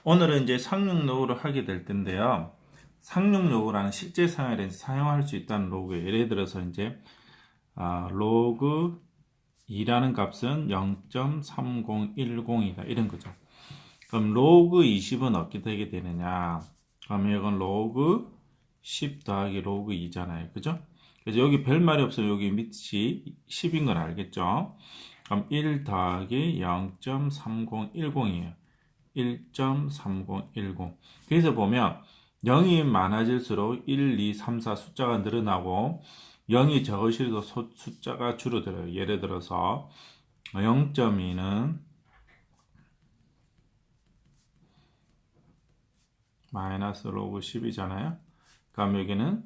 오늘은 이제 상륙 로그를 하게 될 텐데요. 상륙 로그라는 실제 생활에 사용할 수 있다는 로그예요. 예를 들어서 이제 로그 2라는 값은 0.3010이다 이런 거죠. 그럼 로그 20은 어떻게 되게 되느냐? 그러면 이건 로그 10 더하기 로그 2잖아요. 그죠? 그래서 여기 별 말이 없어요. 여기 밑이 10인 건 알겠죠? 그럼 1 더하기 0.3010이에요. 1.3010. 그래서 보면 0이 많아질수록 1, 2, 3, 4 숫자가 늘어나고 0이 적을수록 숫자가 줄어들어요. 예를 들어서 0.2는 마이너스 로그 10이잖아요. 그럼 여기는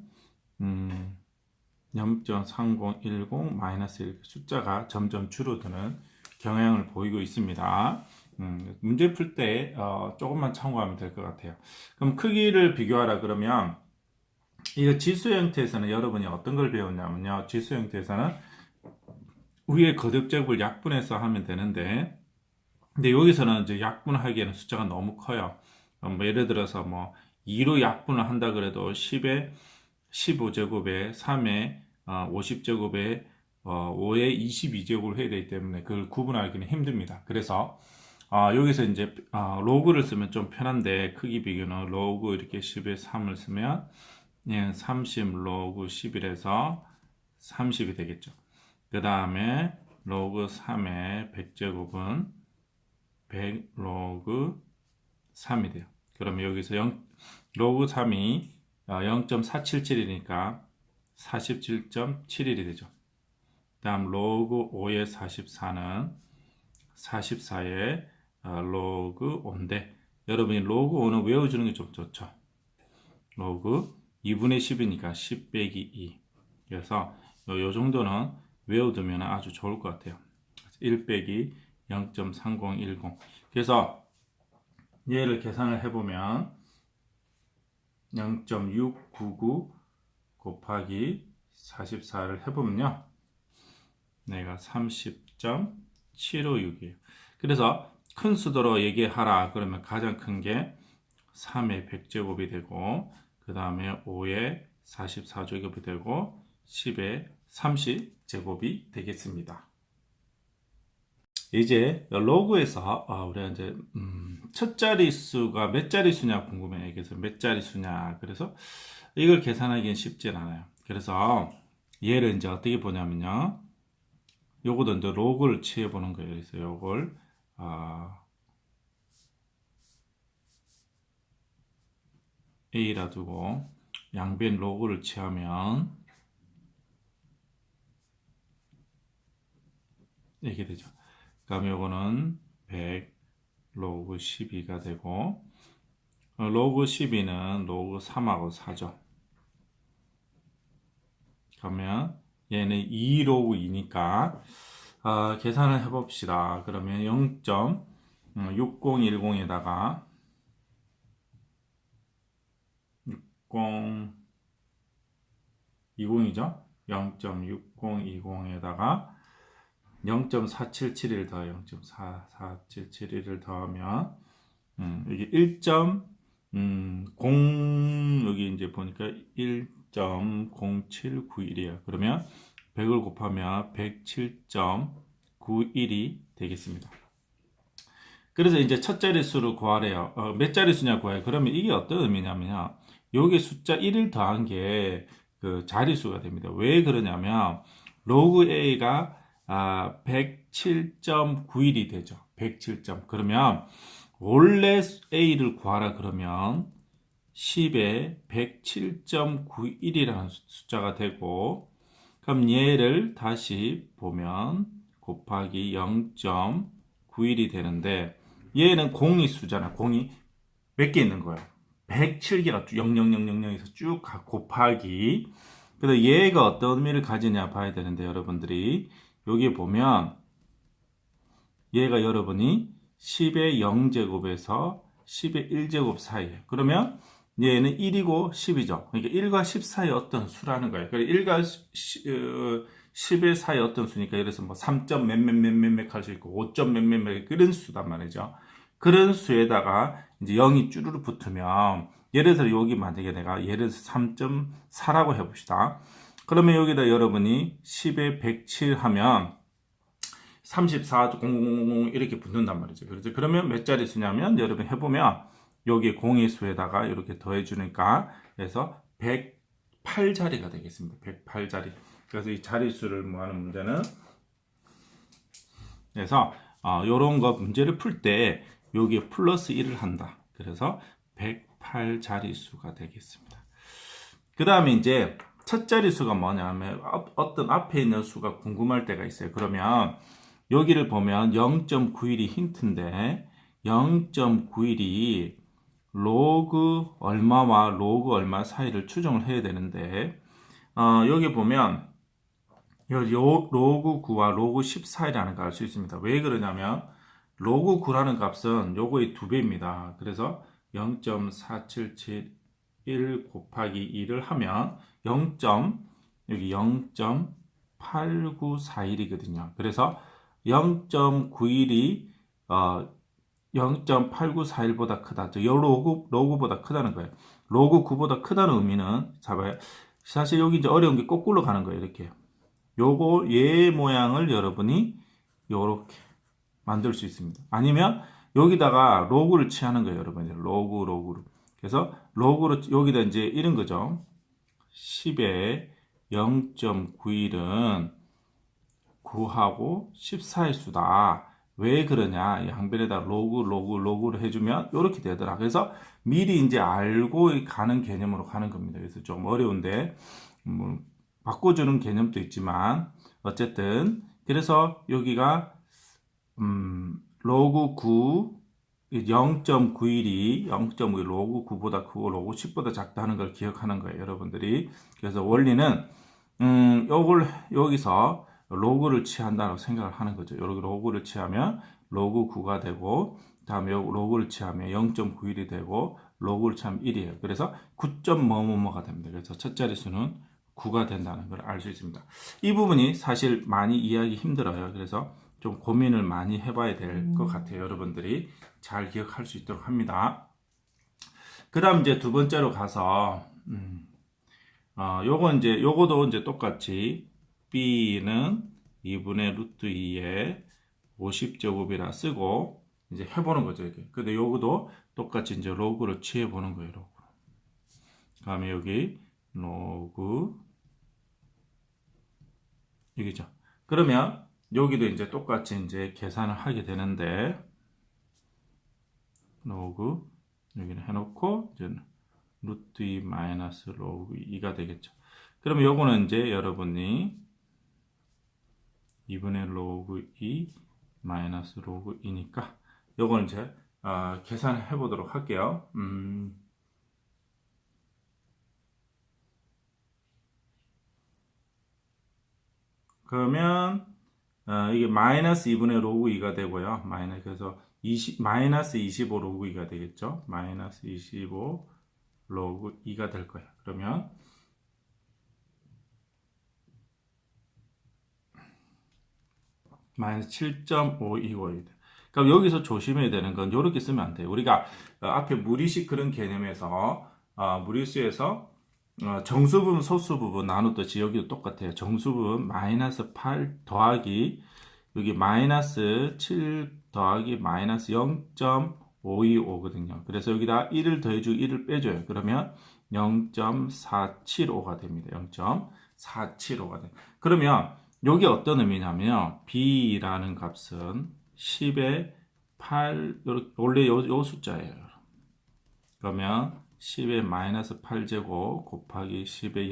0.3010 마이너스 1 숫자가 점점 줄어드는 경향을 보이고 있습니다. 문제 풀 때 조금만 참고하면 될 것 같아요. 그럼 크기를 비교하라 그러면 이거 지수 형태에서는 여러분이 어떤 걸 배웠냐면요. 지수 형태에서는 위에 거듭제곱을 약분해서 하면 되는데 근데 여기서는 이제 약분하기에는 숫자가 너무 커요. 뭐 예를 들어서 뭐 2로 약분을 한다 그래도 10에 15제곱에 3에 50제곱에 5에 22제곱을 해야 되기 때문에 그걸 구분하기는 힘듭니다. 그래서 여기서 이제 로그를 쓰면 좀 편한데 크기 비교는 로그 이렇게 10에 3을 쓰면 30 로그 11에서 30이 되겠죠. 그 다음에 로그 3의 100제곱은 100 로그 3이 돼요. 그러면 여기서 로그 3이 0.477이니까 47.71이 되죠. 다음 로그 5의 44는 44의 로그 5인데 여러분이 로그 5는 외워주는 게 좀 좋죠. 로그 2분의 10이니까 10 빼기 2. 그래서 요 정도는 외워두면 아주 좋을 것 같아요. 1 빼기 0.3010. 그래서 얘를 계산을 해보면 0.699 곱하기 44를 해보면요. 내가 30.756이에요. 그래서 큰 수도로 얘기하라 그러면 가장 큰 게 3의 100제곱이 되고 그 다음에 5의 44제곱이 되고 10의 30제곱이 되겠습니다. 이제 로그에서 우리가 이제 첫 자릿수가 몇 자릿수냐 궁금해요. 그래서 몇 자릿수냐. 그래서 이걸 계산하기는 쉽지 않아요. 그래서 얘를 이제 어떻게 보냐면요. 요거도 이제 로그를 취해 보는 거예요. 그래서 요걸 A라 두고 양변 로그를 취하면 이렇게 되죠. 그럼 요거는 100 로그 12가 되고 로그 12는 로그 3하고 4죠. 그러면 얘는 2 로그 2니까 계산을 해봅시다. 그러면 0.6010에다가 6020이죠. 0.6020에다가 0.477을 더해 0.44771을 더하면 이게 1. 0 여기 이제 보니까 1.0791이에요. 그러면 100을 곱하면 107.91이 되겠습니다. 그래서 이제 첫 자릿수를 구하래요. 몇 자릿수냐 구해요. 그러면 이게 어떤 의미냐면요. 여기 숫자 1을 더한 게 그 자릿수가 됩니다. 왜 그러냐면 로그 A가 107.91이 되죠. 107점. 그러면 원래 A를 구하라 그러면 10에 107.91이라는 숫자가 되고 그럼 얘를 다시 보면 곱하기 0.91이 되는데 얘는 공이 수잖아. 공이 몇 개 있는 거예요. 107개가 00000에서 쭉 곱하기 그래서 얘가 어떤 의미를 가지냐 봐야 되는데 여러분들이 여기 보면 얘가 여러분이 10의 0제곱에서 10의 1제곱 사이에 그러면 얘는 1이고 10이죠. 그러니까 1과 10 사이 어떤 수라는 거예요. 그러니까 1과 10의 사이 어떤 수니까 예를 들어서 뭐 3점 몇몇몇몇몇 할 수 있고 5점 몇몇몇 그런 수단 말이죠. 그런 수에다가 이제 0이 쭈르르 붙으면 예를 들어 여기 만약에 내가 예를 들어서 3.4라고 해봅시다. 그러면 여기다 여러분이 10에 107 하면 34, 0000 이렇게 붙는단 말이죠. 그래서 그러면 몇 자리 수냐면 여러분 해보면 여기 공의 수에다가 이렇게 더해주니까 그래서 108자리가 되겠습니다. 108자리. 그래서 이 자릿수를 모아는 문제는 그래서 요런 거 문제를 풀 때 여기에 플러스 1을 한다. 그래서 108자릿수가 되겠습니다. 그 다음에 이제 첫 자릿수가 뭐냐면 어떤 앞에 있는 수가 궁금할 때가 있어요. 그러면 여기를 보면 0.91이 힌트인데 0.91이 로그 얼마와 로그 얼마 사이를 추정을 해야 되는데 여기 보면 로그 9와 로그 10 사이라는 걸 알 수 있습니다. 왜 그러냐면 로그 9라는 값은 요거의 2배입니다. 그래서 0.4771 곱하기 2를 하면 0.8941이거든요. 그래서 0.91이 0.8941보다 크다. 이 로그보다 크다는 거예요. 로그 9보다 크다는 의미는 잡아요. 사실 여기 이제 어려운 게 거꾸로 가는 거예요. 이렇게. 요거 얘 모양을 여러분이 요렇게 만들 수 있습니다. 아니면 여기다가 로그를 취하는 거예요, 여러분. 로그로. 그래서 로그로 여기다 이제 이런 거죠. 10에 0.91은 9하고 14의 수다. 왜 그러냐? 양변에다 로그를 해주면 이렇게 되더라. 그래서 미리 이제 알고 가는 개념으로 가는 겁니다. 그래서 좀 어려운데 바꿔주는 개념도 있지만 어쨌든 그래서 여기가 로그 9 0.91이 0.9 로그 9보다 크고 로그 10보다 작다는 걸 기억하는 거예요, 여러분들이. 그래서 원리는 요걸 여기서 로그를 취한다고 생각을 하는 거죠. 여기 로그를 취하면 로그 9가 되고 다음에 로그를 취하면 0.91이 되고 로그를 취하면 1이에요. 그래서 9.뭐뭐뭐가 됩니다. 그래서 첫 자릿수는 9가 된다는 걸 알 수 있습니다. 이 부분이 사실 많이 이해하기 힘들어요. 그래서 좀 고민을 많이 해봐야 될 것 같아요. 여러분들이 잘 기억할 수 있도록 합니다. 그 다음 이제 두 번째로 가서 요거도 이제 똑같이 b는 2분의 루트 2에 50제곱이라 쓰고 이제 해보는 거죠. 이게. 근데 요거도 똑같이 이제 로그로 취해보는 거예요. 로그. 다음에 여기 로그 이거죠. 그러면 여기도 이제 똑같이 이제 계산을 하게 되는데 로그 여기는 해놓고 이제 루트 2 마이너스 로그 2가 되겠죠. 그러면 요거는 이제 여러분이 2분의 로그 2 마이너스 로그 2니까 요거는 이제 계산을 해보도록 할게요. 그러면 이게 마이너스 2분의 로그 2가 되고요. 그래서 마이너스 25 로그 2가 되겠죠. 마이너스 25 로그 2가 될 거예요. 그러면 마이너스 7.525. 그럼 여기서 조심해야 되는 건 이렇게 쓰면 안 돼요. 우리가 앞에 무리식 그런 개념에서 무리수에서 정수 부분, 소수 부분 나누듯이 여기도 똑같아요. 정수 부분 마이너스 8 더하기 여기 마이너스 7 더하기 마이너스 0.525거든요. 그래서 여기다 1을 더해주고 1을 빼줘요. 그러면 0.475가 됩니다. 0.475가 됩니다. 그러면 여기 어떤 의미냐면 b라는 값은 10의 8 원래 요 숫자예요. 그러면 10의 마이너스 8제곱 곱하기 10의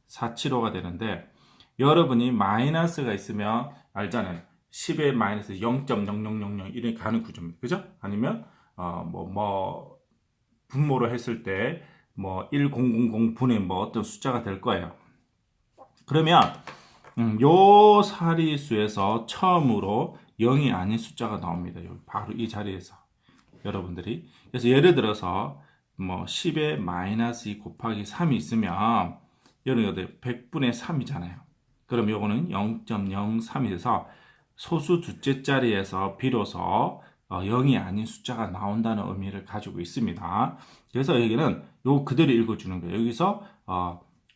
0.475가 되는데 여러분이 마이너스가 있으면 알잖아요. 10의 마이너스 0.0000 이렇게 가는 구조입니다. 그죠? 아니면 분모로 했을 때 1000 분의 어떤 숫자가 될 거예요. 그러면 요 사리수에서 처음으로 0이 아닌 숫자가 나옵니다. 여기 바로 이 자리에서 여러분들이. 그래서 예를 들어서 10에 마이너스 2 곱하기 3이 있으면 여러분들 100분의 3이잖아요. 그럼 요거는 0.03이 돼서 소수 두째 자리에서 비로소 0이 아닌 숫자가 나온다는 의미를 가지고 있습니다. 그래서 여기는 요 그대로 읽어주는 거예요. 여기서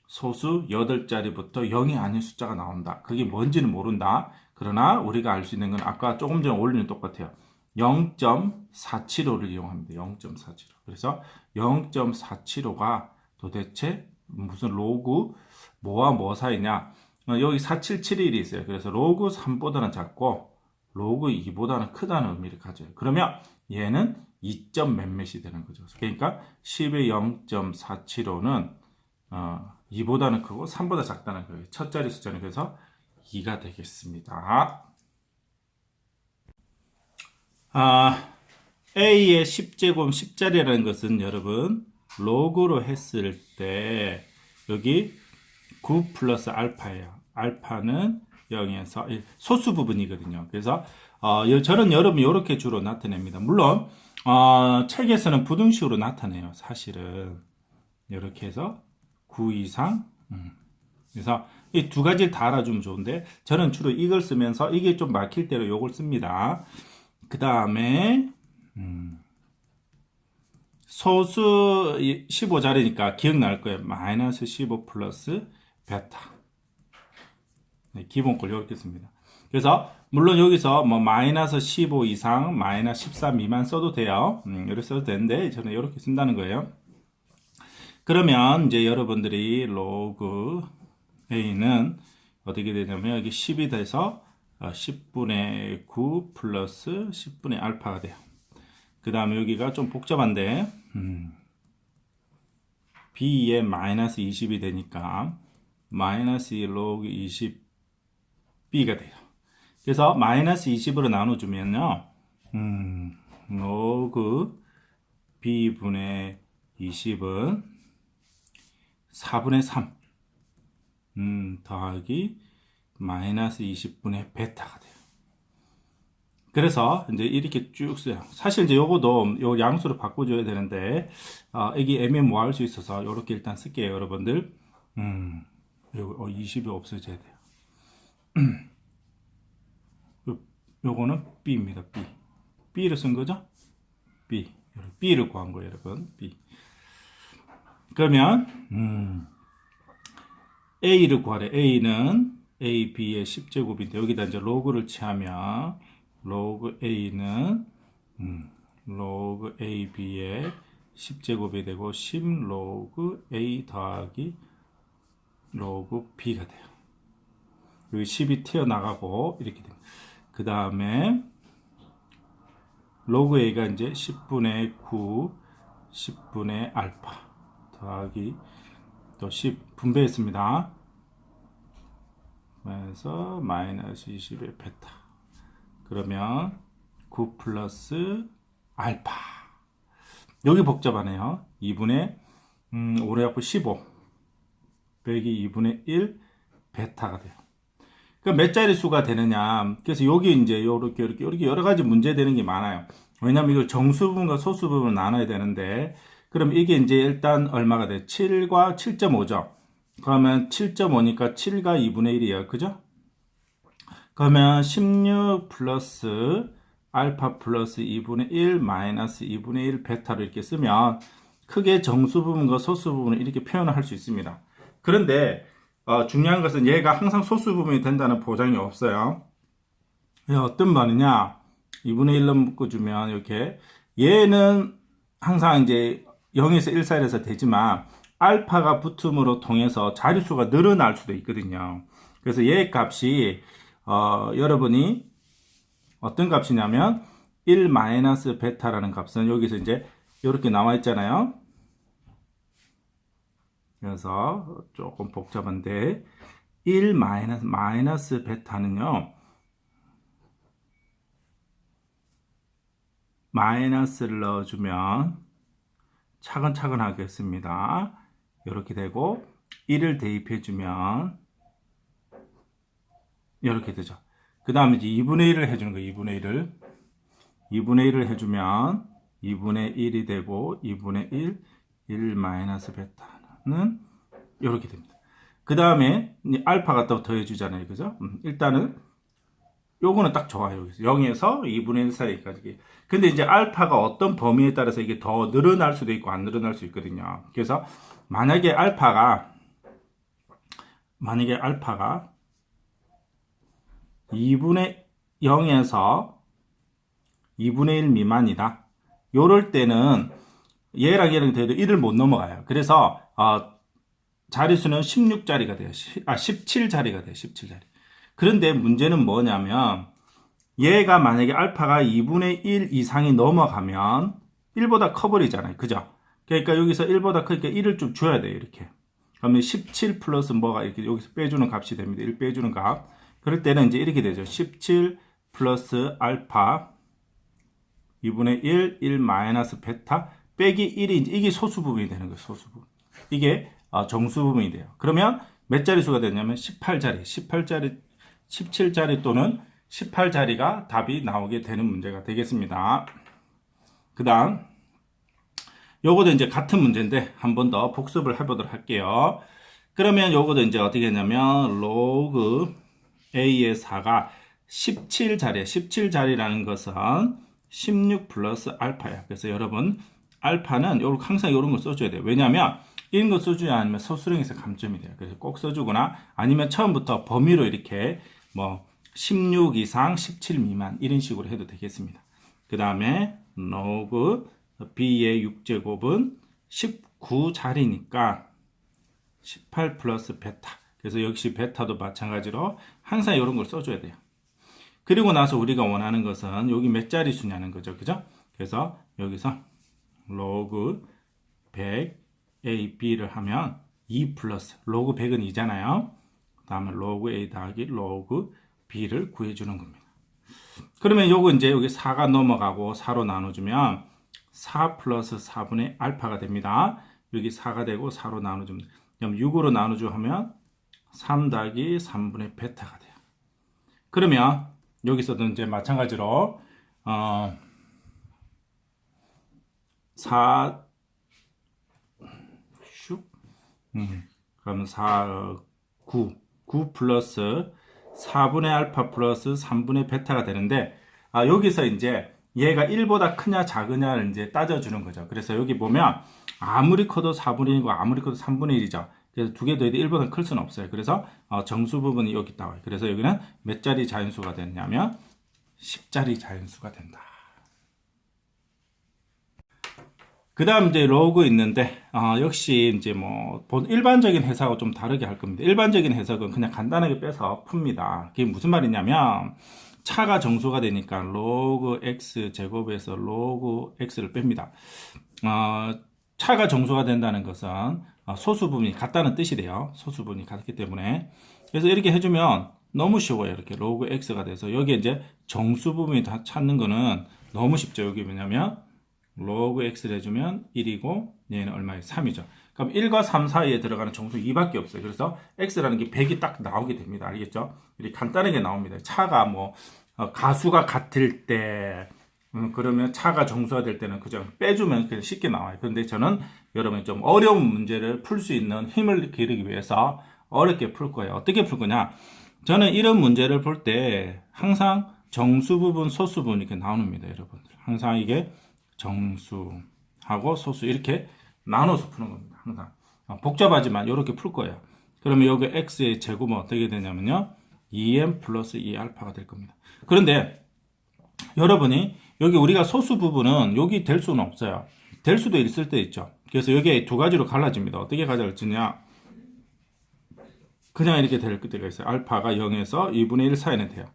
소수 8자리부터 0이 아닌 숫자가 나온다. 그게 뭔지는 모른다. 그러나 우리가 알 수 있는 건 아까 조금 전에 원리는 똑같아요. 0.475를 이용합니다. 0.475. 그래서 0.475가 도대체 무슨 로그 뭐와 뭐 사이냐? 여기 4771이 있어요. 그래서 로그 3보다는 작고 로그 2보다는 크다는 의미를 가져요. 그러면 얘는 2점 몇몇이 되는 거죠. 그러니까 10의 0.475는 2보다는 크고 3보다 작다는 거예요. 첫 자리 숫자는 그래서 2가 되겠습니다. A의 10제곱 10자리라는 것은 여러분 로그로 했을 때 여기 9 플러스 알파예요. 알파는 0에서 1 소수 부분이거든요. 그래서 저는 여러분 이렇게 주로 나타냅니다. 물론 책에서는 부등식으로 나타내요. 사실은 이렇게 해서 9 이상 그래서 이 두 가지를 다 알아주면 좋은데 저는 주로 이걸 쓰면서 이게 좀 막힐 때로 이걸 씁니다. 그 다음에 소수 15자리니까 기억날 거예요. 마이너스 15 플러스 베타. 네, 기본꼴 이렇게 씁니다. 그래서 물론 여기서 뭐 마이너스 15 이상, 마이너스 14 미만 써도 돼요. 이렇게 써도 되는데 저는 이렇게 쓴다는 거예요. 그러면 이제 여러분들이 로그 A는 어떻게 되냐면 여기 10이 돼서 10분의 9 플러스 10분의 알파가 돼요. 그 다음에 여기가 좀 복잡한데 B에 마이너스 20이 되니까 마이너스 로그 20B가 돼요. 그래서 마이너스 20으로 나눠주면요 로그 B분의 20은 4분의 3 더하기 마이너스 20분의 베타가 돼요. 그래서 이제 이렇게 쭉 써요. 사실 이제 요거도 요 양수로 바꿔줘야 되는데 이게 애매모호할 수 있어서 요렇게 일단 쓸게요, 여러분들. 요거 20이 없어져야 돼요. 요거는 B입니다. B. B를 쓴 거죠? B. B를 구한 거예요, 여러분. B. 그러면 A를 구하래. A는 A, B의 10제곱인데 여기다 이제 로그를 취하면 로그 A는 로그 A, B의 10제곱이 되고 10 로그 A 더하기 로그 B가 돼요. 여기 10이 튀어나가고 이렇게 됩니다. 그 다음에 로그 A가 이제 10분의 9 10분의 알파 더하기 또 10 분배했습니다. 그래서 마이너스 20의 베타. 그러면 9 플러스 알파. 여기 복잡하네요. 2분의 5를 15 빼기 2분의 1 베타가 돼요. 그러니까 몇 자리 수가 되느냐. 그래서 여기 이제 이렇게 여러 가지 문제 되는 게 많아요. 왜냐면 이걸 정수 부분과 소수 부분을 나눠야 되는데 그럼 이게 이제 일단 얼마가 돼? 7과 7.5죠. 그러면 7.5니까 7과 2분의 1이에요. 그죠? 그러면 16 플러스 알파 플러스 2분의 1 마이너스 2분의 1 베타로 이렇게 쓰면 크게 정수 부분과 소수 부분을 이렇게 표현을 할 수 있습니다. 그런데 중요한 것은 얘가 항상 소수 부분이 된다는 보장이 없어요. 어떤 말이냐? 2분의 1로 묶어주면 이렇게 얘는 항상 이제 0에서 1 사이에서 되지만 알파가 붙음으로 통해서 자릿수가 늘어날 수도 있거든요. 그래서 얘 값이 여러분이 어떤 값이냐면 1 마이너스 베타라는 값은 여기서 이제 이렇게 나와 있잖아요. 그래서 조금 복잡한데 1 마이너스 베타는요. 마이너스를 넣어주면 차근차근 하겠습니다. 이렇게 되고 1을 대입해주면 이렇게 되죠. 그 다음에 이제 2분의 1을 해주는 거예요. 2분의 1을 해주면 2분의 1이 되고 2분의 1 마이너스 베타는 이렇게 됩니다. 그 다음에 알파가 또 더해주잖아요. 그죠? 일단은 요거는 딱 좋아요. 여기서 0에서 2분의 1 사이까지. 근데 이제 알파가 어떤 범위에 따라서 이게 더 늘어날 수도 있고 안 늘어날 수 있거든요. 그래서 만약에 알파가 2분의 0에서 2분의 1 미만이다. 요럴 때는 얘랑 얘랑 돼도 1을 못 넘어가요. 그래서 자릿수는 16자리가 돼요. 17자리가 돼요. 17자리. 그런데 문제는 뭐냐면 얘가 만약에 알파가 2분의 1 이상이 넘어가면 1보다 커버리잖아요. 그죠? 그러니까 여기서 1보다 크니까 1을 좀 줘야 돼요. 이렇게. 그러면 17 플러스 뭐가 이렇게 여기서 빼주는 값이 됩니다. 1 빼주는 값. 그럴 때는 이제 이렇게 되죠. 17 플러스 알파 2분의 1 마이너스 베타 빼기 1이 이게 소수 부분이 되는 거예요. 소수 부분. 이게 정수 부분이 돼요. 그러면 몇 자리 수가 되냐면 17자리 또는 18자리가 답이 나오게 되는 문제가 되겠습니다. 그 다음 요거도 이제 같은 문제인데 한 번 더 복습을 해보도록 할게요. 그러면 요거도 이제 어떻게 했냐면 로그 A의 4가 17자리에 17자리라는 것은 16 플러스 알파야. 그래서 여러분 알파는 항상 이런 걸 써줘야 돼요. 왜냐하면 이런 거 써줘야 아니면 서술형에서 감점이 돼요. 그래서 꼭 써주거나 아니면 처음부터 범위로 이렇게 뭐 16 이상 17 미만 이런 식으로 해도 되겠습니다. 그 다음에 로그 B의 6제곱은 19자리니까 18 플러스 베타. 그래서 역시 베타도 마찬가지로 항상 이런 걸 써줘야 돼요. 그리고 나서 우리가 원하는 것은 여기 몇 자리 수냐는 거죠. 그죠? 그래서 여기서 로그 100 A, B를 하면 2 플러스 로그 100은 2잖아요. 그 다음에 로그 A 더하기 로그 B를 구해주는 겁니다. 그러면 요거 이제 여기 4가 넘어가고 4로 나눠주면 4 플러스 4분의 알파가 됩니다. 여기 4가 되고 4로 나눠주면 그럼 6으로 나누죠 하면 3 더하기 3분의 베타가 돼요. 그러면 여기서도 이제 마찬가지로 4 그러면 9 플러스 4분의 알파 플러스 3분의 베타가 되는데 여기서 이제 얘가 1보다 크냐 작으냐를 이제 따져주는 거죠. 그래서 여기 보면 아무리 커도 4분의 1이고 아무리 커도 3분의 1이죠. 그래서 두 개 더해도 1보다 클 수는 없어요. 그래서 정수 부분이 여기 나와요. 그래서 여기는 몇 자리 자연수가 됐냐면 10자리 자연수가 된다. 그 다음 이제 로그 있는데 역시 이제 뭐 일반적인 해석하고 좀 다르게 할 겁니다. 일반적인 해석은 그냥 간단하게 빼서 풉니다. 그게 무슨 말이냐면 차가 정수가 되니까 로그 x 제곱에서 로그 x를 뺍니다. 차가 정수가 된다는 것은 소수 부분이 같다는 뜻이 돼요. 소수 부분이 같기 때문에. 그래서 이렇게 해주면 너무 쉬워요. 이렇게 로그 x가 돼서 여기 이제 정수 부분이 다 찾는 거는 너무 쉽죠. 여기 뭐냐면 로그 x를 해주면 1이고 얘는 얼마예요? 3이죠. 그럼 1과 3 사이에 들어가는 정수 2밖에 없어요. 그래서 x라는 게 100이 딱 나오게 됩니다. 알겠죠? 이렇게 간단하게 나옵니다. 차가 뭐 가수가 같을 때 그러면 차가 정수가 될 때는 그냥 빼주면 그냥 쉽게 나와요. 그런데 저는 여러분이 좀 어려운 문제를 풀 수 있는 힘을 기르기 위해서 어렵게 풀 거예요. 어떻게 풀 거냐? 저는 이런 문제를 볼 때 항상 정수 부분, 소수 부분 이렇게 나옵니다. 여러분들. 항상 이게 정수하고 소수 이렇게 나눠서 푸는 겁니다. 항상 복잡하지만 이렇게 풀 거예요. 그러면 여기 x의 제곱은 어떻게 되냐면요 2m 플러스 2알파가 될 겁니다. 그런데 여러분이 여기 우리가 소수 부분은 여기 될 수는 없어요. 될 수도 있을 때 있죠. 그래서 여기 두 가지로 갈라집니다. 어떻게 갈라지냐 그냥 이렇게 될 때가 있어요. 알파가 0에서 2분의 1 사이는 돼요.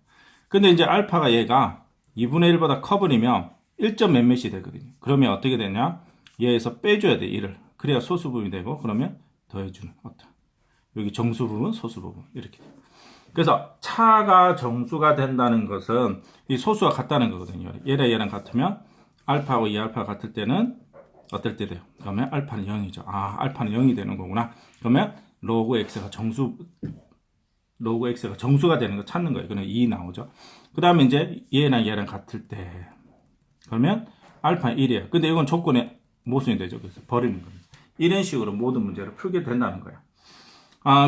근데 이제 알파가 얘가 2분의 1보다 커버리면 1점 몇몇이 되거든요. 그러면 어떻게 되냐? 얘에서 빼줘야 돼, 1을. 그래야 소수 부분이 되고, 그러면 더해주는, 어떤. 여기 정수 부분, 소수 부분. 이렇게. 그래서 차가 정수가 된다는 것은 이 소수가 같다는 거거든요. 얘랑 얘랑 같으면 알파하고 2알파 같을 때는 어떨 때 돼요? 그러면 알파는 0이죠. 알파는 0이 되는 거구나. 그러면 로그 x가 정수가 되는 거 찾는 거예요. 그러면 2 나오죠. 그 다음에 이제 얘랑 얘랑 같을 때 그러면 알파는 1이에요. 근데 이건 조건에 모순이 되죠. 그래서 버리는 겁니다. 이런 식으로 모든 문제를 풀게 된다는 거예요.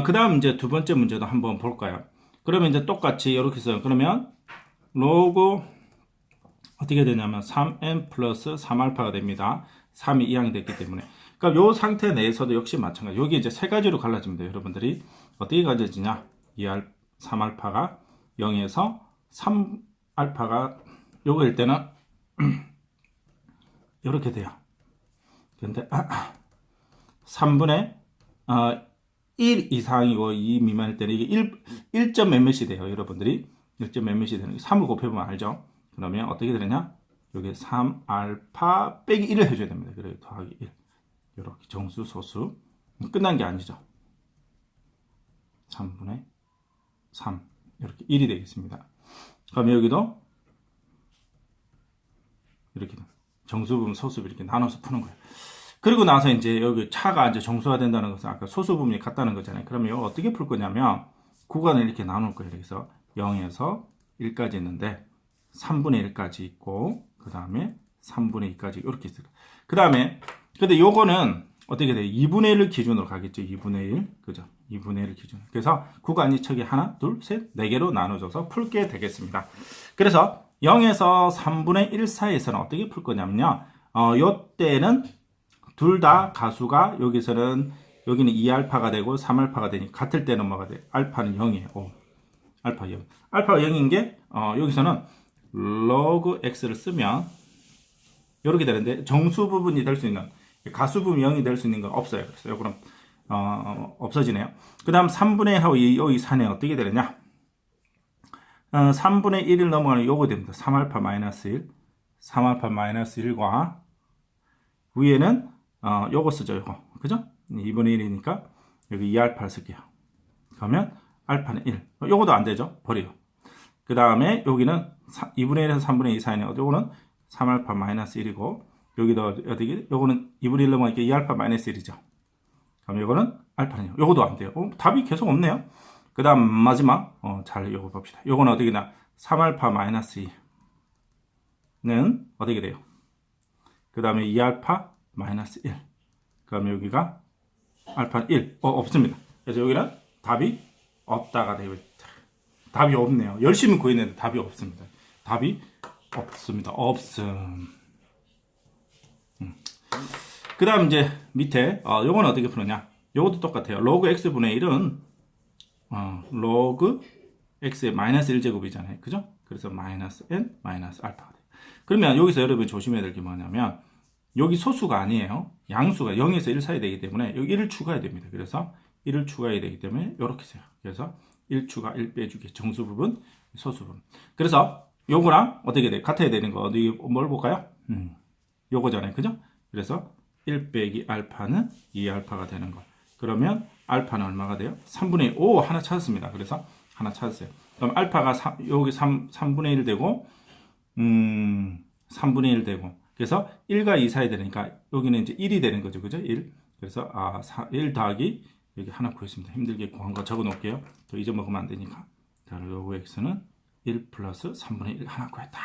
그 다음 이제 두 번째 문제도 한번 볼까요? 그러면 이제 똑같이 이렇게 해서 그러면 로그 어떻게 되냐면 3n 플러스 3알파가 됩니다. 3이 이항이 됐기 때문에. 그러니까 요 상태 내에서도 역시 마찬가지. 여기 이제 세 가지로 갈라지면 돼요. 여러분들이 어떻게 갈라지냐? 3알파가 0에서 3알파가 요거일 때는 이렇게 돼요. 근데 3분의 1 이상이고 2 미만일 때는 이게 1점 몇몇이 돼요. 여러분들이 1점 몇몇이 되는 게 3을 곱해보면 알죠? 그러면 어떻게 되느냐? 여기 3알파 빼기 1을 해줘야 됩니다. 그래서 더하기 1. 이렇게 정수, 소수. 끝난 게 아니죠. 3분의 3. 이렇게 1이 되겠습니다. 그럼 여기도 이렇게 정수부분, 소수부 이렇게 나눠서 푸는 거예요. 그리고 나서 이제 여기 차가 이제 정수가 된다는 것은 아까 소수 부분이 같다는 거잖아요. 그러면 이거 어떻게 풀 거냐면 구간을 이렇게 나눌 거예요. 그래서 0에서 1까지 있는데 3분의 1까지 있고 그 다음에 3분의 2까지 이렇게 있어요. 그 다음에 근데 요거는 어떻게 돼요? 2분의 1을 기준으로 가겠죠. 2분의 1 그죠? 2분의 1을 기준. 그래서 구간이 저기 하나, 둘, 셋, 4개로 나눠져서 풀게 되겠습니다. 그래서 0에서 3분의 1 사이에서는 어떻게 풀 거냐면요. 요때는 둘 다 가수가 여기서는 여기는 2알파가 되고 3알파가 되니 같을 때는 뭐가 돼? 알파는 0이에요. 오, 알파 0. 알파가 0인 게 여기서는 log x를 쓰면 이렇게 되는데 정수 부분이 될 수 있는 가수 부분 0이 될 수 있는 건 없어요. 그래서 요거는 없어지네요. 그 다음 3분의 1하고 여기 4는 어떻게 되느냐? 3분의 1을 넘어가는 요거 됩니다. 3알파 마이너스 1. 3알파 마이너스 1과 위에는 요거 쓰죠. 요거. 그죠? 2분의 1이니까 여기 2알파를 쓸게요. 그러면 알파는 1. 요거도 안 되죠? 버려요. 그 다음에 여기는 2분의 1에서 3분의 2 사이는 요거는 3알파 마이너스 1이고 여기도 어떻게 요거는 2분의 1 넘어가니까 2알파 마이너스 1이죠. 그럼 요거는 알파는 0. 요거도 안 돼요. 답이 계속 없네요. 그 다음 마지막 잘 요거 봅시다. 요거는 어떻게 나 3알파 마이너스 2는 어떻게 돼요? 그 다음에 2알파 마이너스 1. 그럼 여기가 알파 1. 없습니다. 그래서 여기는 답이 없다가 되고 있다. 답이 없네요. 열심히 구했는데 답이 없습니다. 답이 없습니다. 없음. 그 다음 이제 밑에 요건 어떻게 푸느냐? 요것도 똑같아요. log x분의 1은 log x의 마이너스 1제곱이잖아요. 그죠? 그래서 마이너스 n 마이너스 알파가 돼요. 그러면 여기서 여러분이 조심해야 될 게 뭐냐면 여기 소수가 아니에요. 양수가 0에서 1 사이 되기 때문에 여기 1을 추가해야 됩니다. 그래서 1을 추가해야 되기 때문에 이렇게 써요. 그래서 1 추가 1 빼주기 정수 부분 소수 부분. 그래서 요거랑 어떻게 돼? 같아야 되는 거 어디 뭘 볼까요? 요거잖아요. 그죠? 그래서 1 빼기 알파는 2알파가 되는 거. 그러면 알파는 얼마가 돼요? 3분의 5 하나 찾았습니다. 그래서 하나 찾았어요. 그럼 알파가 여기 3분의 1 되고 3분의 1 되고 그래서 1과 2 사이 되니까 여기는 이제 1이 되는 거죠. 그죠? 1. 그래서 1 더하기 여기 하나 구했습니다. 힘들게 구한 거 적어 놓을게요. 또 잊어먹으면 안 되니까. 자, 요거 x는 1 플러스 3분의 1 하나 구했다.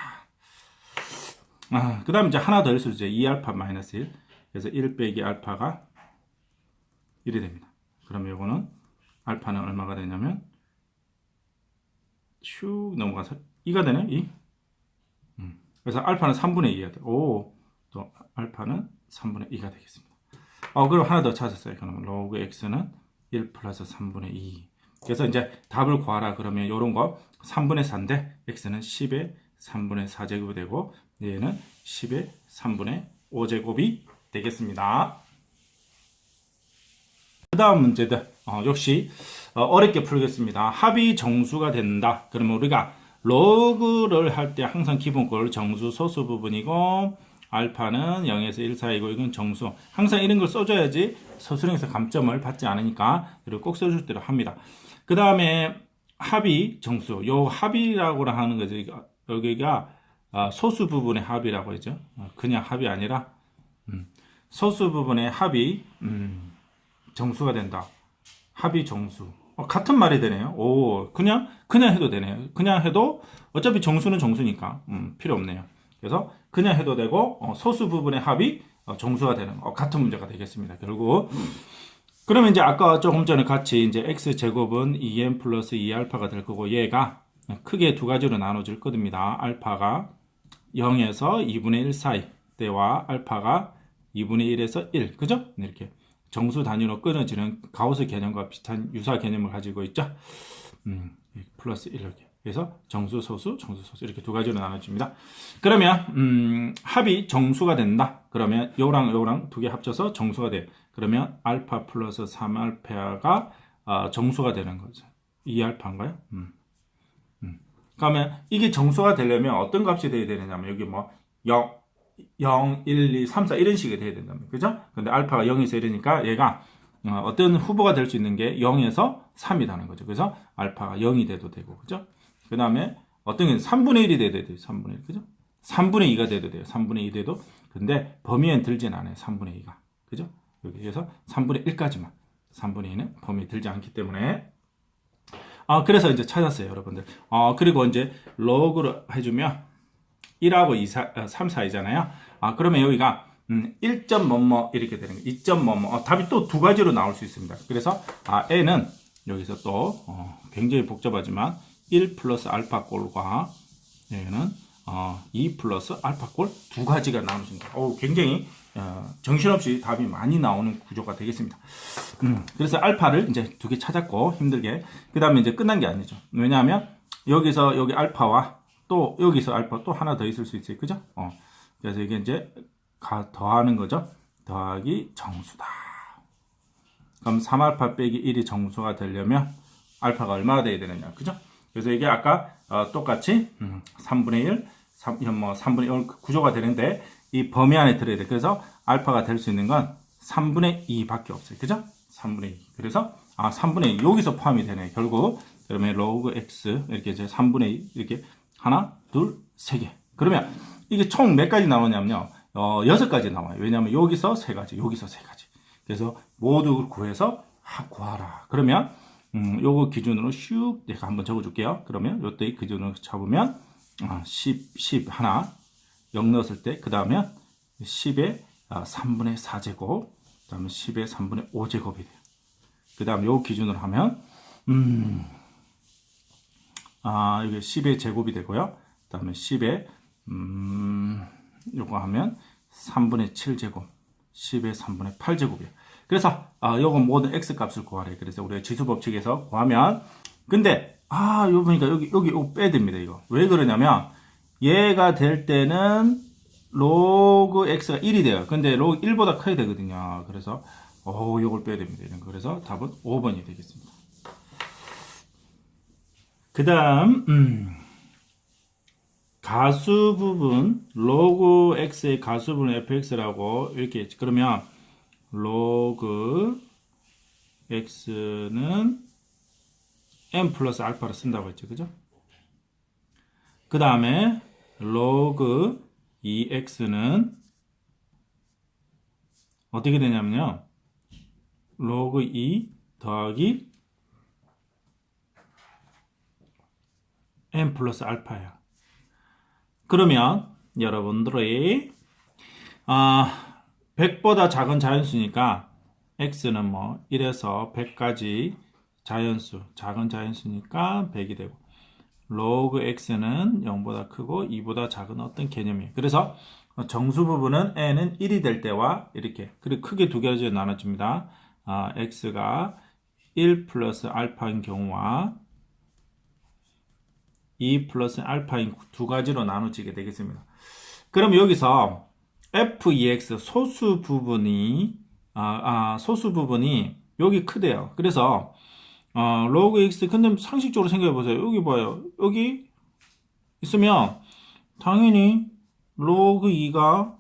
그 다음 이제 하나 더 할 수 있죠. 2알파 마이너스 1. 그래서 1 빼기 알파가 1이 됩니다. 그럼 요거는 알파는 얼마가 되냐면 슉 넘어가서 2가 되네. 2. 그래서 알파는 3분의 2가 돼. 또 알파는 3분의 2가 되겠습니다. 그럼 하나 더 찾았어요. 그러면 log x는 1 플러스 3분의 2. 그래서 이제 답을 구하라 그러면 요런 거 3분의 4인데 x는 10의 3분의 4제곱이 되고 얘는 10의 3분의 5제곱이 되겠습니다. 그 다음 문제들 역시 어렵게 풀겠습니다. 합이 정수가 된다. 그러면 우리가 로그를 할 때 항상 기본꼴 정수 소수 부분이고 알파는 0에서 1 사이고 이건 정수. 항상 이런 걸 써줘야지 서술형에서 감점을 받지 않으니까 그리고 꼭 써줄 대로 합니다. 그 다음에 합이 정수. 요 합이라고 하는 거지. 여기가 소수 부분의 합이라고 하죠. 그냥 합이 아니라 소수 부분의 합이 정수가 된다. 합이 정수. 같은 말이 되네요. 그냥 해도 되네요. 그냥 해도 어차피 정수는 정수니까 필요 없네요. 그래서 그냥 해도 되고 소수 부분의 합이 정수가 되는 같은 문제가 되겠습니다. 결국 그러면 이제 아까 조금 전에 같이 이제 x 제곱은 2n 플러스 2알파가 될 거고 얘가 크게 두 가지로 나눠질 겁니다. 알파가 0에서 2분의 1 사이 때와 알파가 2분의 1에서 1, 그죠? 이렇게 정수 단위로 끊어지는 가우스 개념과 비슷한 유사 개념을 가지고 있죠. 플러스 1 이렇게. 그래서 정수, 소수, 정수, 소수 이렇게 두 가지로 나눠집니다. 그러면 합이 정수가 된다. 그러면 요랑 요랑 두 개 합쳐서 정수가 돼. 그러면 알파 플러스 3알파가 정수가 되는 거죠. 2알파인가요? 그러면 이게 정수가 되려면 어떤 값이 돼야 되느냐면 여기 뭐 0, 1, 2, 3, 4 이런 식이 돼야 된답니다. 그죠? 근데 알파가 0에서 1이니까 얘가 어떤 후보가 될 수 있는 게 0에서 3이라는 거죠. 그래서 알파가 0이 돼도 되고, 그죠? 그 다음에 어떤 게 3분의 1이 돼도 돼요. 3분의 1, 그죠? 3분의 2가 돼도 돼요. 3분의 2 돼도. 근데 범위엔 들진 않아요. 3분의 2가. 그죠? 여기에서 3분의 1까지만. 3분의 2는 범위에 들지 않기 때문에. 그래서 이제 찾았어요, 여러분들. 그리고 이제 로그로 해주면 1하고 2, 3, 4이잖아요. 그러면 여기가 1점 뭐뭐 이렇게 되는 거예요. 2점 뭐뭐. 답이 또 두 가지로 나올 수 있습니다. 그래서 n은 여기서 또 굉장히 복잡하지만 1 플러스 알파 꼴과 여기는 2 플러스 알파 꼴 두 가지가 나오십니다. 굉장히 정신없이 답이 많이 나오는 구조가 되겠습니다. 그래서 알파를 이제 두 개 찾았고 힘들게 그 다음에 이제 끝난 게 아니죠. 왜냐하면 여기서 여기 알파와 또 여기서 알파 또 하나 더 있을 수 있어요. 그죠? 그래서 이게 이제 더하는 거죠. 더하기 정수다. 그럼 3알파 빼기 1이 정수가 되려면 알파가 얼마가 돼야 되느냐. 그죠? 그래서 이게 아까 똑같이 3분의 1, 3분의 1 구조가 되는데 이 범위 안에 들어야 돼. 그래서 알파가 될 수 있는 건 3분의 2밖에 없어요. 그죠? 3분의 2. 그래서 3분의 2 여기서 포함이 되네. 결국 그러면 로그 x 이렇게 이제 3분의 2 이렇게 하나, 둘, 세 개. 그러면 이게 총 몇 가지 나오냐면요. 6가지 나와요. 왜냐하면 여기서 3가지, 여기서 3가지. 그래서 모두 구해서 구하라. 그러면 요거 기준으로 슉 제가 한번 적어줄게요. 그러면 요때 기준으로 잡으면 10 하나 0 넣었을 때 그 다음에 10의 3분의 4제곱 그 다음에 10의 3분의 5제곱이 돼요. 그 다음에 요 기준으로 하면 이게 10의 제곱이 되고요. 그 다음에 10의 요거 하면 3분의 7제곱 10의 3분의 8제곱이에요. 그래서 요거 모든 x 값을 구하래. 그래서 우리가 지수 법칙에서 구하면 근데 요 보니까 여기 이거 빼야 됩니다. 이거 왜 그러냐면 얘가 될 때는 로그 x가 1이 돼요. 근데 로그 1보다 커야 되거든요. 그래서 요걸 빼야 됩니다. 이런 거. 그래서 답은 5번이 되겠습니다. 그 다음 가수 부분 로그 x의 가수 부분 fx라고 이렇게 했지. 그러면 로그 x는 m 플러스 알파를 쓴다고 했죠. 그죠? 그 다음에 로그 2x는 어떻게 되냐면요. 로그 2 더하기 m 플러스 알파예요. 그러면 여러분들이 100보다 작은 자연수니까 x는 뭐 1에서 100까지 자연수, 작은 자연수니까 100이 되고 로그 x는 0보다 크고 2보다 작은 어떤 개념이에요. 그래서 정수 부분은 n은 1이 될 때와 이렇게 그리고 크게 두 가지로 나눠집니다. x가 1 플러스 알파인 경우와 2 플러스 알파인 두 가지로 나눠지게 되겠습니다. 그럼 여기서 f2x 소수 부분이 여기 크대요. 그래서 로그 x 근데 상식적으로 생각해 보세요. 여기 봐요. 여기 있으면 당연히 로그 2가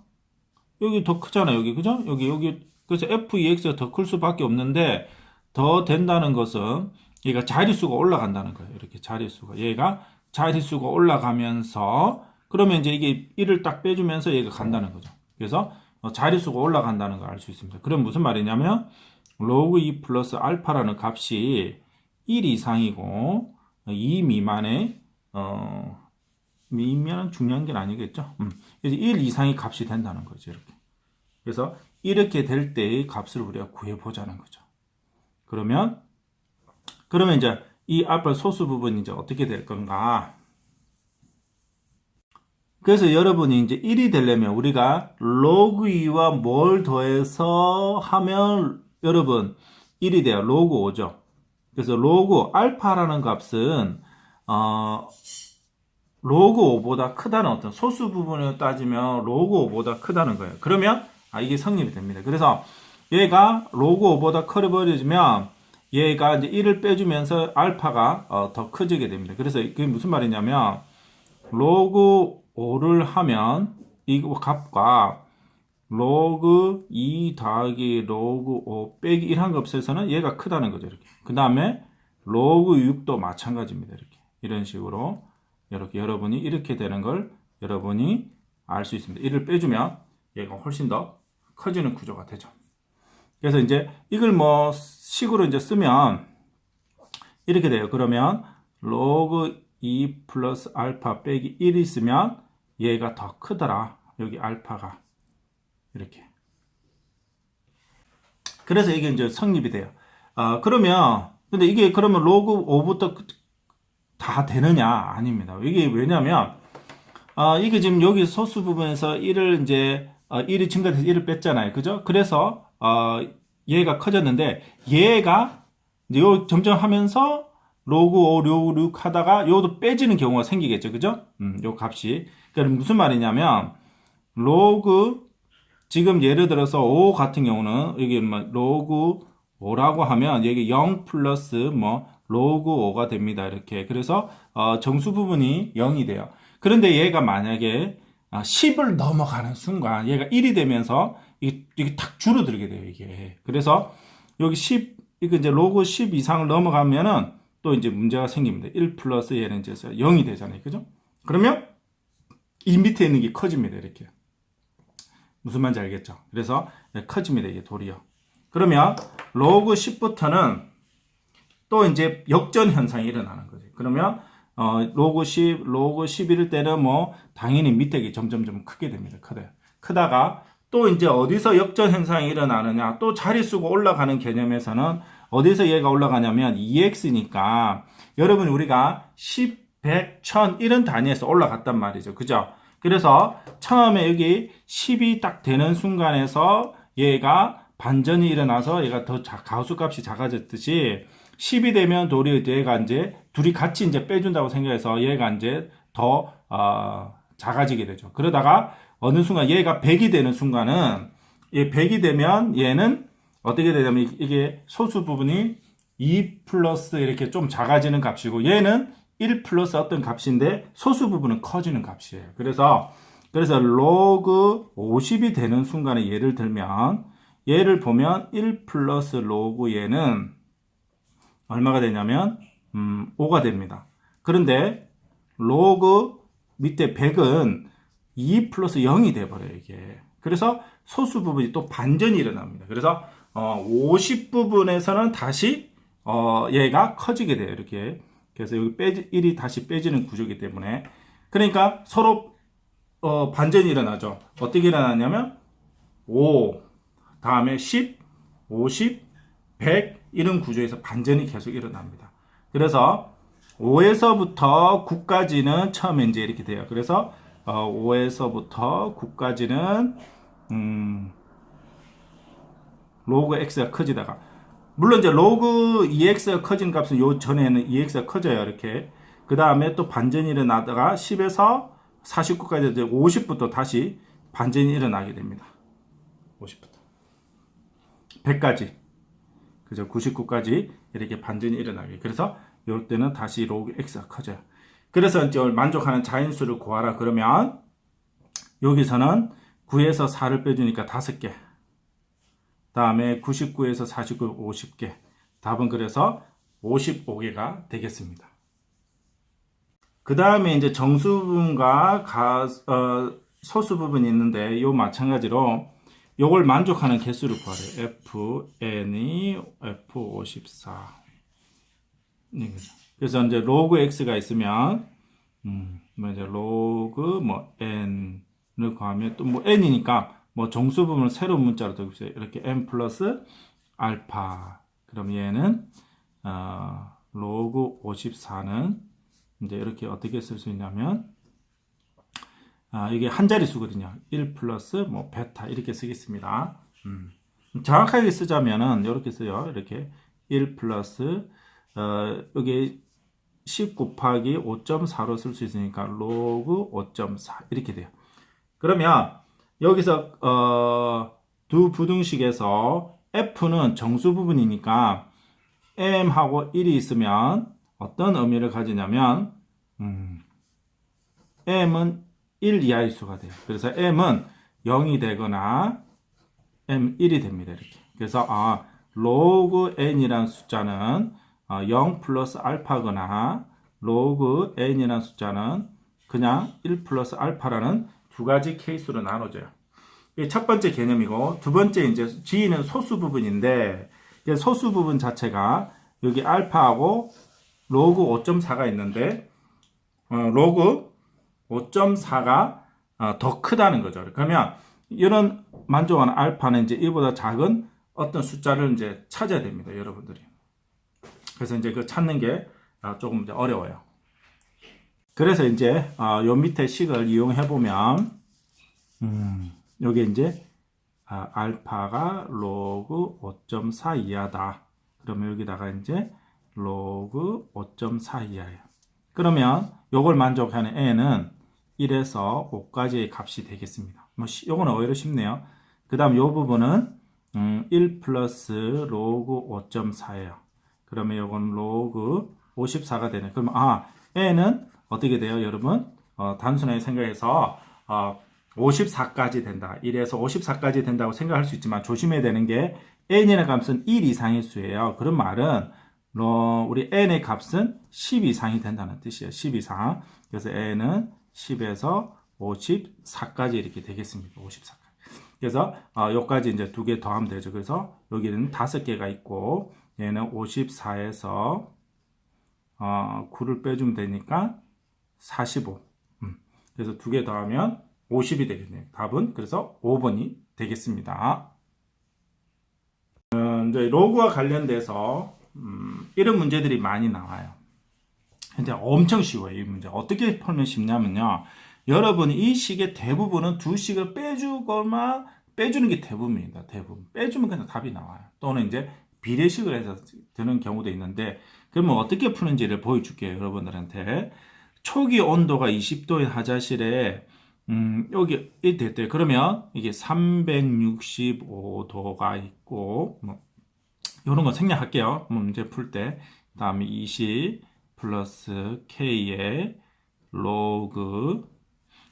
여기 더 크잖아요. 여기 그죠? 여기 그래서 f2x가 더 클 수밖에 없는데 더 된다는 것은 얘가 자릿수가 올라간다는 거예요. 이렇게 자릿수가 얘가 자릿수가 올라가면서 그러면 이제 이게 1을 딱 빼주면서 얘가 간다는 거죠. 그래서 자릿수가 올라간다는 걸 알 수 있습니다. 그럼 무슨 말이냐면 로그 2 플러스 알파라는 값이 1 이상이고 2 미만의 미면 중요한 게 아니겠죠. 그래서 1 이상의 값이 된다는 거죠. 이렇게. 그래서 이렇게 될 때의 값을 우리가 구해 보자는 거죠. 그러면 이제 이 알파 소수 부분이 이제 어떻게 될 건가? 그래서 여러분이 이제 1이 되려면 우리가 로그 2와 뭘 더해서 하면 여러분 1이 돼요. 로그 5죠. 그래서 로그 알파라는 값은 로그 5보다 크다는 어떤 소수 부분을 따지면 로그 5보다 크다는 거예요. 그러면 이게 성립이 됩니다. 그래서 얘가 로그 5보다 커버려지면 얘가 이제 1을 빼주면서 알파가 더 커지게 됩니다. 그래서 그게 무슨 말이냐면 로그 5를 하면 이 값과 로그 2 더하기 로그 5 빼기 1 한 값에서는 얘가 크다는 거죠. 이렇게. 그 다음에 로그 6도 마찬가지입니다. 이렇게. 이런 식으로 이렇게 여러분이 이렇게 되는 걸 여러분이 알 수 있습니다. 1을 빼주면 얘가 훨씬 더 커지는 구조가 되죠. 그래서 이제 이걸 뭐 식으로 이제 쓰면 이렇게 돼요. 그러면 로그 2 플러스 알파 빼기 1이 있으면 얘가 더 크더라. 여기 알파가. 이렇게. 그래서 이게 이제 성립이 돼요. 그러면, 근데 이게 그러면 로그 5부터 다 되느냐? 아닙니다. 이게 왜냐면, 이게 지금 여기 소수 부분에서 1을 이제, 1이 증가돼서 1을 뺐잖아요. 그죠? 그래서, 얘가 커졌는데, 얘가, 이제 요 점점 하면서, 로그 5, 로그 6 하다가, 요도 빼지는 경우가 생기겠죠. 그죠? 요 값이. 그러니까 무슨 말이냐면, 로그, 지금 예를 들어서 5 같은 경우는, 여기 뭐, 로그 5라고 하면, 여기 0 플러스 뭐, 로그 5가 됩니다. 이렇게. 그래서, 정수 부분이 0이 돼요. 그런데 얘가 만약에 10을 넘어가는 순간 얘가 1이 되면서 이게 탁 줄어들게 돼요, 이게. 그래서 여기 10, 이거 이제 로그 10 이상을 넘어가면은 또 이제 문제가 생깁니다. 1 플러스 얘는 이제 0이 되잖아요. 그죠? 그러면 이 밑에 있는 게 커집니다. 이렇게. 무슨 말인지 알겠죠? 그래서 커집니다. 이게 도리어. 그러면 로그 10부터는 또 이제 역전 현상이 일어나는 거죠. 그러면 로그 10, 로그 11일 때는 뭐 당연히 밑에 게 점점 크게 됩니다. 크다가 또 이제 어디서 역전 현상이 일어나느냐? 또 자릿수가 올라가는 개념에서는 어디서 얘가 올라가냐면 2x니까 여러분 우리가 10, 100, 1000 이런 단위에서 올라갔단 말이죠. 그죠? 그래서 처음에 여기 10이 딱 되는 순간에서 얘가 반전이 일어나서 얘가 더 가수값이 작아졌듯이 10이 되면 도리어 얘가 이제 둘이 같이 이제 빼준다고 생각해서 얘가 이제 더 작아지게 되죠. 그러다가 어느 순간 얘가 100이 되는 순간은 얘 100이 되면 얘는 어떻게 되냐면 이게 소수 부분이 2 플러스 이렇게 좀 작아지는 값이고 얘는 1 플러스 어떤 값인데 소수 부분은 커지는 값이에요. 그래서 로그 50이 되는 순간에 예를 들면 얘를 보면 1 플러스 로그 얘는 얼마가 되냐면 5가 됩니다. 그런데 로그 밑에 100은 2 플러스 0이 돼버려요. 이게. 그래서 소수 부분이 또 반전이 일어납니다. 그래서 50 부분에서는 다시 얘가 커지게 돼요. 이렇게. 그래서 여기 1이 다시 빼지는 구조이기 때문에 그러니까 서로 반전이 일어나죠. 어떻게 일어나냐면 5 다음에 10, 50, 100 이런 구조에서 반전이 계속 일어납니다. 그래서 5에서부터 9까지는 처음에 이제 이렇게 돼요. 그래서 5에서부터 9까지는 로그 x가 커지다가 물론 이제 로그 2x가 커진 값은 요 전에는 2x가 커져요. 이렇게. 그 다음에 또 반전이 일어나다가 10에서 49까지 이제 50부터 다시 반전이 일어나게 됩니다. 50부터 100까지. 그죠? 99까지 이렇게 반전이 일어나게. 그래서 이럴 때는 다시 로그 x가 커져요. 그래서 이제 만족하는 자인수를 구하라 그러면 여기서는 9에서 4를 빼주니까 5개. 다음에 99에서 49, 50개. 답은 그래서 55개가 되겠습니다. 그 다음에 이제 정수 부분과 소수 부분이 있는데 요 마찬가지로 요걸 만족하는 개수를 구하래요. fn이 f54. 그래서 이제 로그 x가 있으면 이제 로그 n을 구하면 또 뭐 n이니까 뭐 정수 부분을 새로운 문자로 적읍시다. 이렇게 n 플러스 알파. 그럼 얘는 로그 54는 이제 이렇게 어떻게 쓸 수 있냐면 이게 한 자릿수거든요. 1 플러스 뭐 베타 이렇게 쓰겠습니다. 정확하게 쓰자면은 이렇게 써요. 이렇게 1 플러스 여기 10 곱하기 5.4로 쓸 수 있으니까 로그 5.4 이렇게 돼요. 그러면 여기서 두 부등식에서 f는 정수 부분이니까 m하고 1이 있으면 어떤 의미를 가지냐면 m은 1 이하의 수가 돼요. 그래서 m은 0이 되거나 m1이 됩니다. 이렇게. 그래서 로그 n이라는 숫자는 0 플러스 알파거나 로그 n이라는 숫자는 그냥 1 플러스 알파라는 두 가지 케이스로 나눠져요. 이게 첫 번째 개념이고, 두 번째 이제 g는 소수 부분인데, 소수 부분 자체가 여기 알파하고 로그 5.4가 있는데, 로그 5.4가 더 크다는 거죠. 그러면 이런 만족하는 알파는 이제 이보다 작은 어떤 숫자를 이제 찾아야 됩니다, 여러분들이. 그래서 이제 그 찾는 게 조금 이제 어려워요. 그래서 이제 요 밑에 식을 이용해 보면 여기 이제 알파가 로그 5.4 이하다. 그러면 여기다가 이제 로그 5.4 이하예요. 그러면 요걸 만족하는 n은 1에서 5까지의 값이 되겠습니다. 뭐 요거는 오히려 쉽네요. 그 다음 요 부분은 1 플러스 로그 5.4예요. 그러면 요건 로그 54가 되네. 그러면 n은 어떻게 돼요, 여러분? 단순하게 생각해서 54까지 된다. 1에서 54까지 된다고 생각할 수 있지만 조심해야 되는 게 n이라는 값은 1 이상의 수예요. 그런 말은 우리 n의 값은 10 이상이 된다는 뜻이에요. 10 이상. 그래서 n은 10에서 54까지 이렇게 되겠습니다. 54까지. 그래서 여기까지 이제 두 개 더하면 되죠. 그래서 여기는 5개가 있고 얘는 54에서 9를 빼주면 되니까 45. 그래서 두 개 더하면 50이 되겠네요. 답은 그래서 5번이 되겠습니다. 이제 로그와 관련돼서 이런 문제들이 많이 나와요. 근데 엄청 쉬워요, 이 문제. 어떻게 풀면 쉽냐면요. 여러분, 이 식의 대부분은 두 식을 빼주거나 빼주는 게 대부분입니다. 대부분. 빼주면 그냥 답이 나와요. 또는 이제 비례식을 해서 되는 경우도 있는데, 그러면 어떻게 푸는지를 보여줄게요, 여러분들한테. 초기 온도가 20도인 화장실에 여기 됐대요. 그러면 이게 365도가 있고 이런 거 생략할게요. 문제 풀 때. 다음에 20 플러스 k의 로그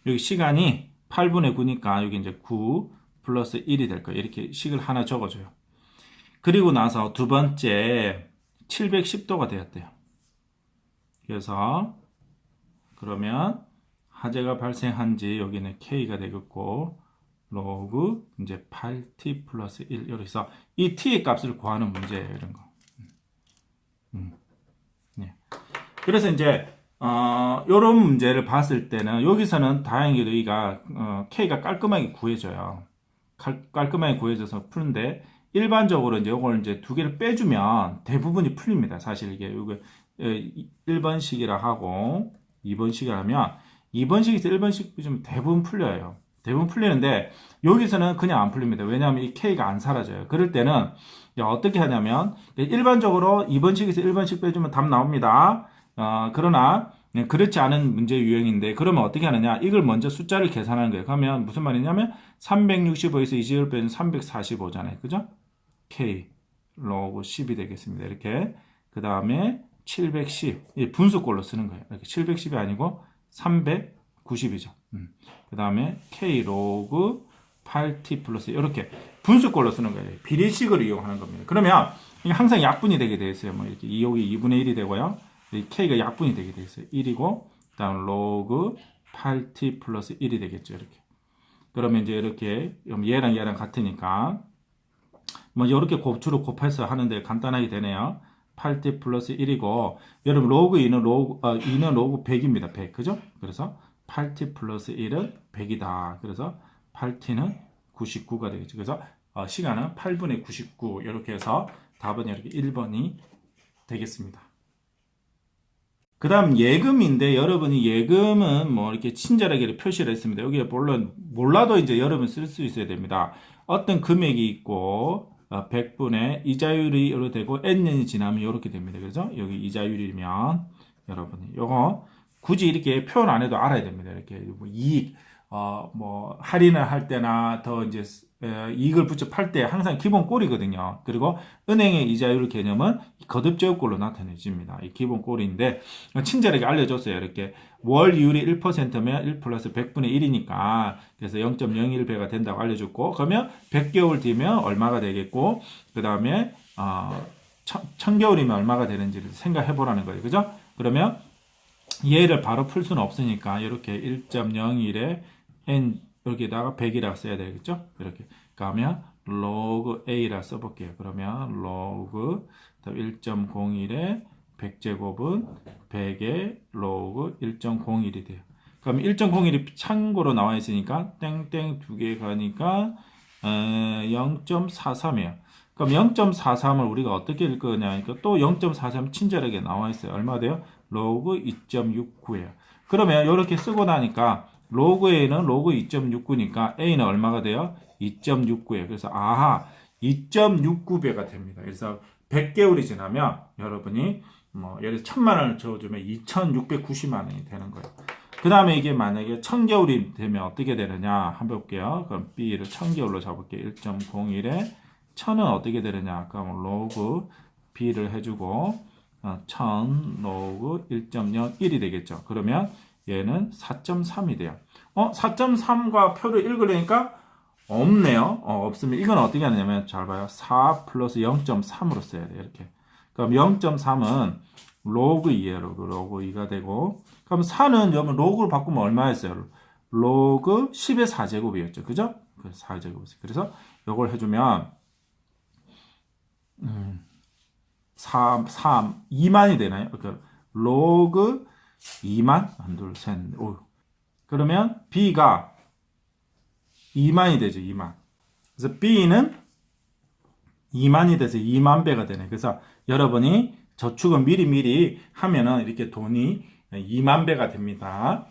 여기 시간이 8분의 9니까 여기 이제 9 플러스 1이 될 거예요. 이렇게 식을 하나 적어줘요. 그리고 나서 두 번째 710도가 되었대요. 그래서 그러면 화재가 발생한 지 여기는 K가 되겠고 로그 이제 8T 플러스 1 이렇게 해서 이 T의 값을 구하는 문제예요. 이런 거. 네. 그래서 이제 이런 문제를 봤을 때는 여기서는 다행히도 여기가 K가 깔끔하게 구해져요. 깔끔하게 구해져서 푸는데 일반적으로 이제 이걸 이제 두 개를 빼주면 대부분이 풀립니다. 사실 이게 1번식이라 하고 2번식이라 하면 2번식에서 1번식 빼주면 대부분 풀려요. 대부분 풀리는데 여기서는 그냥 안 풀립니다. 왜냐하면 이 K가 안 사라져요. 그럴 때는 어떻게 하냐면 일반적으로 2번식에서 1번식 빼주면 답 나옵니다. 그러나 그렇지 않은 문제 유형인데 그러면 어떻게 하느냐, 이걸 먼저 숫자를 계산하는 거예요. 그러면 무슨 말이냐면 365에서 20을 빼면 345잖아요. 그죠? K 로그 10이 되겠습니다. 이렇게. 그 다음에 710 분수꼴로 쓰는 거예요. 이렇게 710이 아니고 390이죠. 그 다음에 K 로그 8T 플러스 이렇게 분수꼴로 쓰는 거예요. 비례식을 이용하는 겁니다. 그러면 항상 약분이 되게 되어 있어요. 뭐 이렇게 2옥이 2분의 1이 되고요. K가 약분이 되게 되어 있어요. 1이고 그다음 로그 8T 플러스 1이 되겠죠. 이렇게. 그러면 이제 이렇게 얘랑 얘랑 같으니까 뭐 이렇게 주로 곱해서 하는데 간단하게 되네요. 8t 플러스 1이고 여러분 로그 2는 로그 100입니다. 100. 그죠? 그래서 8t 플러스 1은 100이다. 그래서 8t는 99가 되겠죠. 그래서 시간은 8분의 99 이렇게 해서 답은 이렇게 1번이 되겠습니다. 그 다음 예금인데 여러분이 예금은 뭐 이렇게 친절하게 표시를 했습니다. 여기에 물론 몰라도 이제 여러분 쓸 수 있어야 됩니다. 어떤 금액이 있고 100분의 이자율이 이렇게 되고 n년이 지나면 이렇게 됩니다. 그래서 여기 이자율이면 여러분이 요거 굳이 이렇게 표현 안 해도 알아야 됩니다. 이렇게 뭐 이익 뭐 할인을 할 때나 더 이제 이익을 부처 팔 때 항상 기본 꼴이거든요. 그리고 은행의 이자율 개념은 거듭제곱꼴로 나타내집니다. 이 기본 꼴인데 친절하게 알려줬어요. 이렇게 월 이율이 1%면 1 플러스 100분의 1이니까 그래서 0.01배가 된다고 알려줬고 그러면 100개월 뒤면 얼마가 되겠고 그 다음에 1000개월이면 얼마가 되는지를 생각해 보라는 거예요. 그죠? 그러면 얘를 바로 풀 수는 없으니까 이렇게 1.01에 n 여기다가 100이라고 써야 되겠죠? 이렇게 그러면 log a라 써볼게요. 그러면 log 1.01에 100제곱은 100의 log 1.01이 돼요. 그럼 1.01이 참고로 나와 있으니까 땡땡 두 개 가니까 0.43이에요. 그럼 0.43을 우리가 어떻게 읽을 거냐니까 또 0.43 친절하게 나와 있어요. 얼마 돼요? log 2.69예요. 그러면 이렇게 쓰고 나니까 log a는 log 2.69니까 a는 얼마가 돼요? 2.69예요. 그래서 아하 2.69배가 됩니다. 그래서 100개월이 지나면 여러분이 뭐 예를 들어 1000만 원을 줘주면 2,690만 원이 되는 거예요. 그 다음에 이게 만약에 1000개월이 되면 어떻게 되느냐 한번 볼게요. 그럼 B를 1000개월로 잡을게요. 1.01에 1000은 어떻게 되느냐 그럼 log B를 해주고 1000 log 1.01이 되겠죠. 그러면 얘는 4.3이 돼요. 4.3과 표를 읽으려니까 없네요. 없으면 이건 어떻게 하냐면 잘 봐요. 4 플러스 0.3으로 써야 돼요. 이렇게. 그럼 0.3은 log 2예요. log 2가 되고 그럼 4는 여러분 log로 바꾸면 얼마였어요? log 10의 4제곱이었죠. 그죠? 그 4제곱. 그래서 이걸 해주면 2만이 되나요? 그러니까 log 2만? 한, 둘, 셋, 오. 그러면 B가 2만이 되죠. 2만. 그래서 B는 2만이 돼서 2만 배가 되네. 그래서 여러분이 저축은 미리미리 하면은 이렇게 돈이 2만 배가 됩니다.